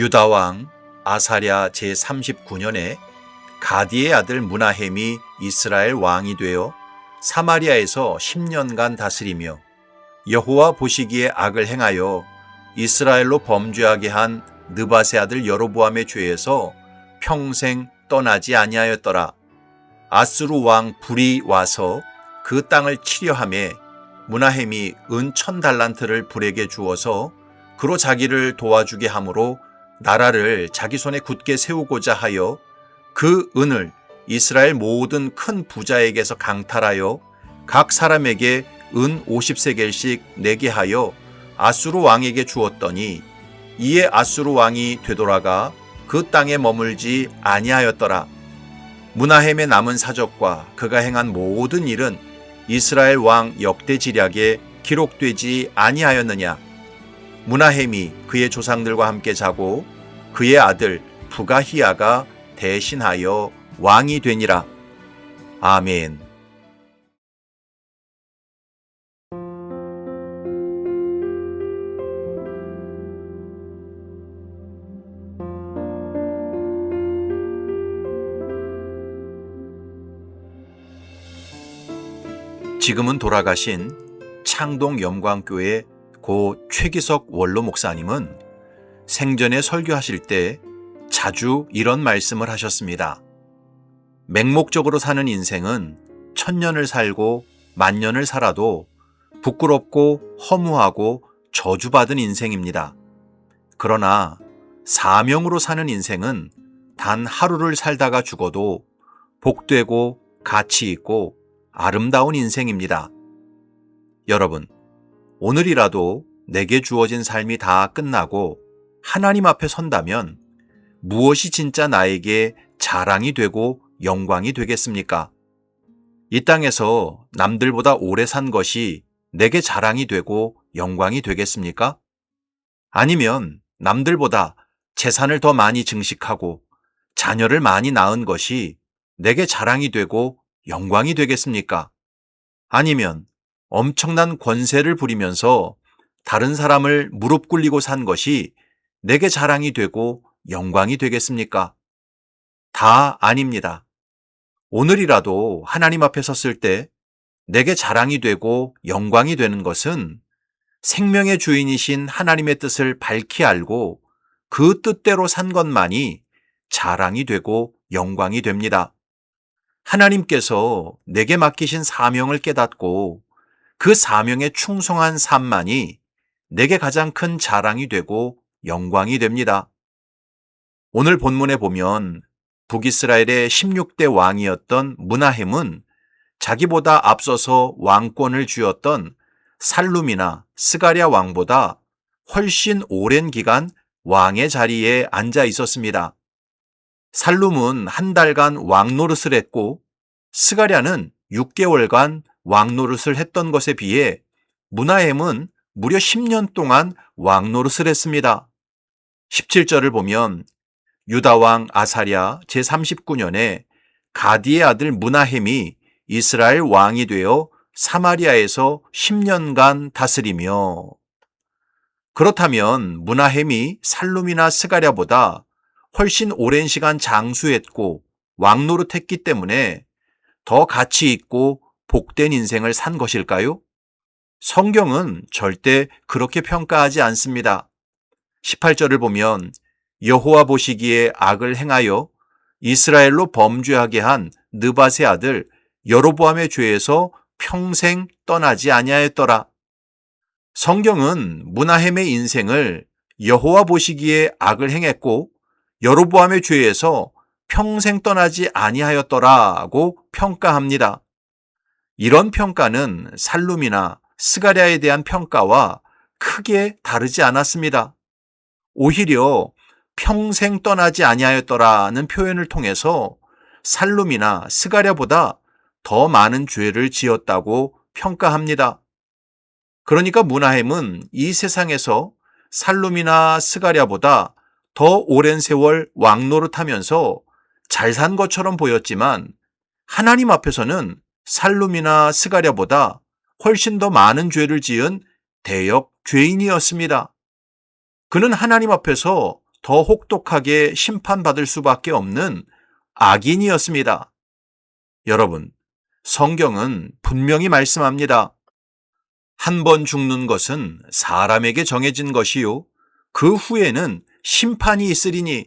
유다 왕 아사랴 제39년에 가디의 아들 므나헴이 이스라엘 왕이 되어 사마리아에서 10년간 다스리며 여호와 보시기에 악을 행하여 이스라엘로 범죄하게 한 느밧의 아들 여로보암의 죄에서 평생 떠나지 아니하였더라. 아수르 왕 불이 와서 그 땅을 치려하매 므나헴이 은 1000달란트를 불에게 주어서 그로 자기를 도와주게 하므로 나라를 자기 손에 굳게 세우고자 하여 그 은을 이스라엘 모든 큰 부자에게서 강탈하여 각 사람에게 은 50세겔씩 내게 하여 아수르 왕에게 주었더니 이에 아수르 왕이 되돌아가 그 땅에 머물지 아니하였더라. 므나헴의 남은 사적과 그가 행한 모든 일은 이스라엘 왕 역대지략에 기록되지 아니하였느냐. 므나헴이 그의 조상들과 함께 자고 그의 아들 부가히야가 대신하여 왕이 되니라. 아멘. 지금은 돌아가신 창동 영광교회 고 최기석 원로 목사님은 생전에 설교하실 때 자주 이런 말씀을 하셨습니다. 맹목적으로 사는 인생은 1000년을 살고 10,000년을 살아도 부끄럽고 허무하고 저주받은 인생입니다. 그러나 사명으로 사는 인생은 단 하루를 살다가 죽어도 복되고 가치 있고 아름다운 인생입니다. 여러분, 오늘이라도 내게 주어진 삶이 다 끝나고 하나님 앞에 선다면 무엇이 진짜 나에게 자랑이 되고 영광이 되겠습니까? 이 땅에서 남들보다 오래 산 것이 내게 자랑이 되고 영광이 되겠습니까? 아니면 남들보다 재산을 더 많이 증식하고 자녀를 많이 낳은 것이 내게 자랑이 되고 영광이 되겠습니까? 아니면 엄청난 권세를 부리면서 다른 사람을 무릎 꿇리고 산 것이 내게 자랑이 되고 영광이 되겠습니까? 다 아닙니다. 오늘이라도 하나님 앞에 섰을 때 내게 자랑이 되고 영광이 되는 것은 생명의 주인이신 하나님의 뜻을 밝히 알고 그 뜻대로 산 것만이 자랑이 되고 영광이 됩니다. 하나님께서 내게 맡기신 사명을 깨닫고 그 사명에 충성한 삶만이 내게 가장 큰 자랑이 되고 영광이 됩니다. 오늘 본문에 보면 북이스라엘의 16대 왕이었던 므나헴은 자기보다 앞서서 왕권을 쥐었던 살룸이나 스가랴 왕보다 훨씬 오랜 기간 왕의 자리에 앉아 있었습니다. 살룸은 한 달간 왕 노릇을 했고 스가랴는 6개월간 왕 노릇을 했던 것에 비해 므나헴은 무려 10년 동안 왕 노릇을 했습니다. 17절을 보면 유다 왕 아사랴 제39년에 가디의 아들 므나헴이 이스라엘 왕이 되어 사마리아에서 10년간 다스리며. 그렇다면 므나헴이 살룸이나 스가랴보다 훨씬 오랜 시간 장수했고 왕 노릇했기 때문에 더 가치 있고 복된 인생을 산 것일까요? 성경은 절대 그렇게 평가하지 않습니다. 18절을 보면 여호와 보시기에 악을 행하여 이스라엘로 범죄하게 한 느밧의 아들 여로보암의 죄에서 평생 떠나지 아니하였더라. 성경은 므나헴의 인생을 여호와 보시기에 악을 행했고 여로보암의 죄에서 평생 떠나지 아니하였더라고 평가합니다. 이런 평가는 살룸이나 스가랴에 대한 평가와 크게 다르지 않았습니다. 오히려 평생 떠나지 아니하였더라는 표현을 통해서 살룸이나 스가랴보다 더 많은 죄를 지었다고 평가합니다. 그러니까 므나헴은 이 세상에서 살룸이나 스가랴보다 더 오랜 세월 왕노릇하면서 잘 산 것처럼 보였지만 하나님 앞에서는 살룸이나 스가랴보다 훨씬 더 많은 죄를 지은 대역 죄인이었습니다. 그는 하나님 앞에서 더 혹독하게 심판받을 수밖에 없는 악인이었습니다. 여러분, 성경은 분명히 말씀합니다. 한 번 죽는 것은 사람에게 정해진 것이요. 그 후에는 심판이 있으리니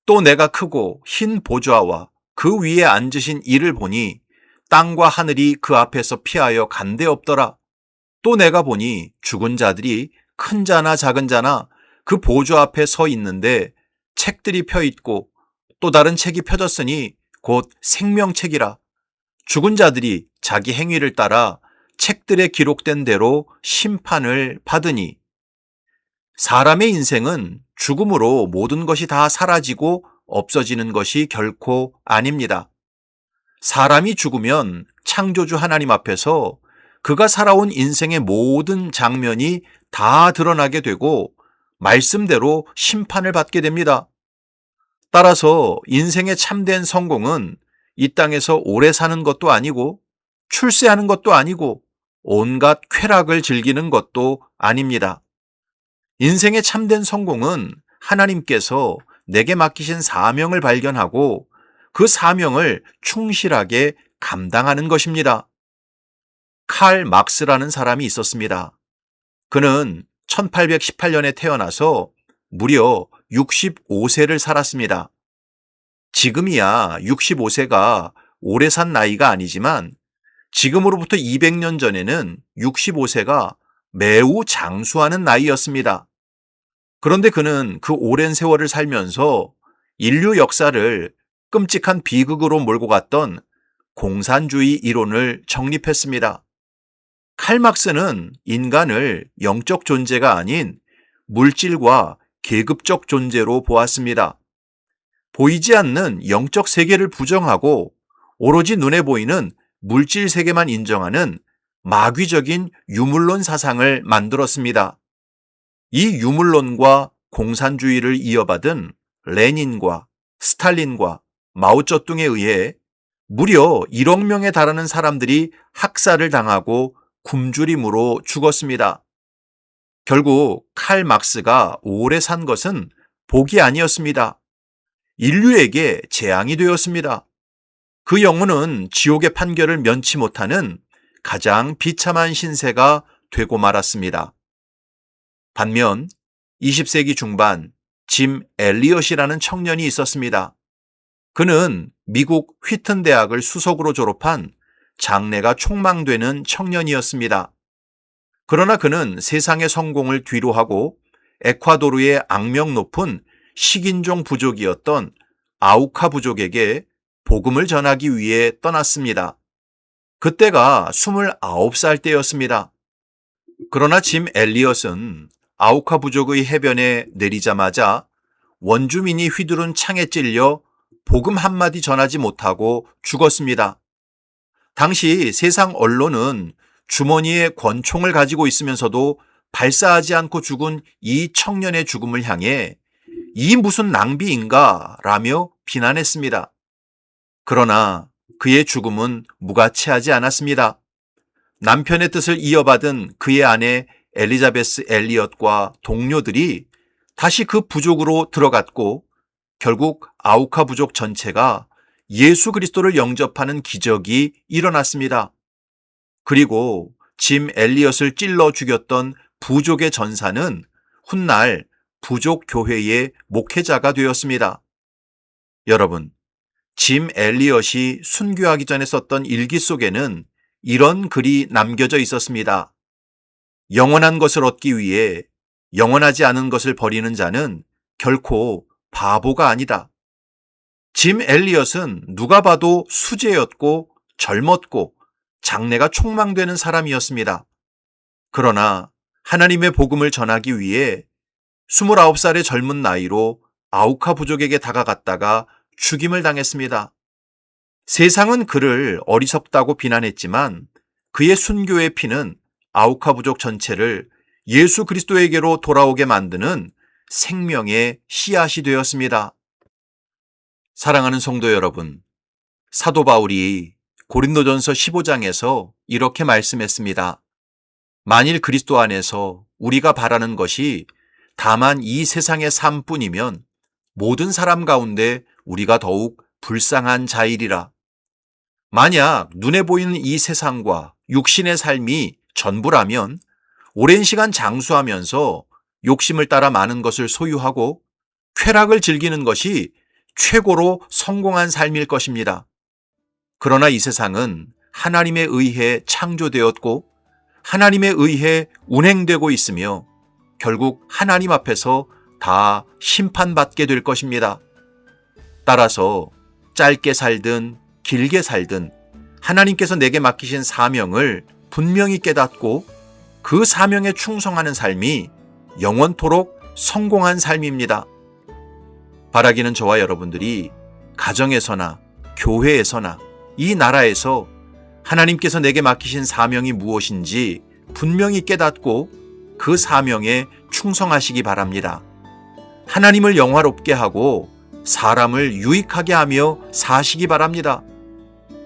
또 내가 크고 흰 보좌와 그 위에 앉으신 이를 보니 땅과 하늘이 그 앞에서 피하여 간데 없더라. 또 내가 보니 죽은 자들이 큰 자나 작은 자나 그 보좌 앞에 서 있는데 책들이 펴 있고 또 다른 책이 펴졌으니 곧 생명책이라. 죽은 자들이 자기 행위를 따라 책들에 기록된 대로 심판을 받으니. 사람의 인생은 죽음으로 모든 것이 다 사라지고 없어지는 것이 결코 아닙니다. 사람이 죽으면 창조주 하나님 앞에서 그가 살아온 인생의 모든 장면이 다 드러나게 되고 말씀대로 심판을 받게 됩니다. 따라서 인생의 참된 성공은 이 땅에서 오래 사는 것도 아니고 출세하는 것도 아니고 온갖 쾌락을 즐기는 것도 아닙니다. 인생의 참된 성공은 하나님께서 내게 맡기신 사명을 발견하고 그 사명을 충실하게 감당하는 것입니다. 칼 막스라는 사람이 있었습니다. 그는 1818년에 태어나서 무려 65세를 살았습니다. 지금이야 65세가 오래 산 나이가 아니지만 지금으로부터 200년 전에는 65세가 매우 장수하는 나이였습니다. 그런데 그는 그 오랜 세월을 살면서 인류 역사를 끔찍한 비극으로 몰고 갔던 공산주의 이론을 정립했습니다. 칼 막스는 인간을 영적 존재가 아닌 물질과 계급적 존재로 보았습니다. 보이지 않는 영적 세계를 부정하고 오로지 눈에 보이는 물질 세계만 인정하는 마귀적인 유물론 사상을 만들었습니다. 이 유물론과 공산주의를 이어받은 레닌과 스탈린과 마오쩌둥에 의해 무려 1억 명에 달하는 사람들이 학살을 당하고 굶주림으로 죽었습니다. 결국 칼 막스가 오래 산 것은 복이 아니었습니다. 인류에게 재앙이 되었습니다. 그 영혼은 지옥의 판결을 면치 못하는 가장 비참한 신세가 되고 말았습니다. 반면 20세기 중반 짐 엘리엇이라는 청년이 있었습니다. 그는 미국 휘튼 대학을 수석으로 졸업한 장래가 촉망되는 청년이었습니다. 그러나 그는 세상의 성공을 뒤로하고 에콰도르의 악명 높은 식인종 부족이었던 아우카 부족에게 복음을 전하기 위해 떠났습니다. 그때가 29살 때였습니다. 그러나 짐 엘리엇은 아우카 부족의 해변에 내리자마자 원주민이 휘두른 창에 찔려 복음 한마디 전하지 못하고 죽었습니다. 당시 세상 언론은 주머니에 권총을 가지고 있으면서도 발사하지 않고 죽은 이 청년의 죽음을 향해 이 무슨 낭비인가 라며 비난했습니다. 그러나 그의 죽음은 무가치하지 않았습니다. 남편의 뜻을 이어받은 그의 아내 엘리자베스 엘리엇과 동료들이 다시 그 부족으로 들어갔고 결국 아우카 부족 전체가 예수 그리스도를 영접하는 기적이 일어났습니다. 그리고 짐 엘리엇을 찔러 죽였던 부족의 전사는 훗날 부족 교회의 목회자가 되었습니다. 여러분, 짐 엘리엇이 순교하기 전에 썼던 일기 속에는 이런 글이 남겨져 있었습니다. 영원한 것을 얻기 위해 영원하지 않은 것을 버리는 자는 결코 바보가 아니다. 짐 엘리엇은 누가 봐도 수재였고 젊었고 장래가 촉망되는 사람이었습니다. 그러나 하나님의 복음을 전하기 위해 29살의 젊은 나이로 아우카 부족에게 다가갔다가 죽임을 당했습니다. 세상은 그를 어리석다고 비난했지만 그의 순교의 피는 아우카 부족 전체를 예수 그리스도에게로 돌아오게 만드는 생명의 씨앗이 되었습니다. 사랑하는 성도 여러분, 사도 바울이 고린도전서 15장에서 이렇게 말씀했습니다. 만일 그리스도 안에서 우리가 바라는 것이 다만 이 세상의 삶뿐이면 모든 사람 가운데 우리가 더욱 불쌍한 자이리라. 만약 눈에 보이는 이 세상과 육신의 삶이 전부라면 오랜 시간 장수하면서 욕심을 따라 많은 것을 소유하고 쾌락을 즐기는 것이 최고로 성공한 삶일 것입니다. 그러나 이 세상은 하나님에 의해 창조되었고 하나님에 의해 운행되고 있으며 결국 하나님 앞에서 다 심판받게 될 것입니다. 따라서 짧게 살든 길게 살든 하나님께서 내게 맡기신 사명을 분명히 깨닫고 그 사명에 충성하는 삶이 영원토록 성공한 삶입니다. 바라기는 저와 여러분들이 가정에서나 교회에서나 이 나라에서 하나님께서 내게 맡기신 사명이 무엇인지 분명히 깨닫고 그 사명에 충성하시기 바랍니다. 하나님을 영화롭게 하고 사람을 유익하게 하며 사시기 바랍니다.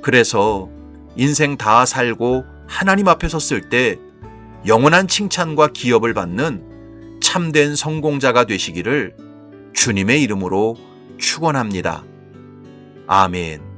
그래서 인생 다 살고 하나님 앞에 섰을 때 영원한 칭찬과 기업을 받는 참된 성공자가 되시기를 주님의 이름으로 축원합니다. 아멘.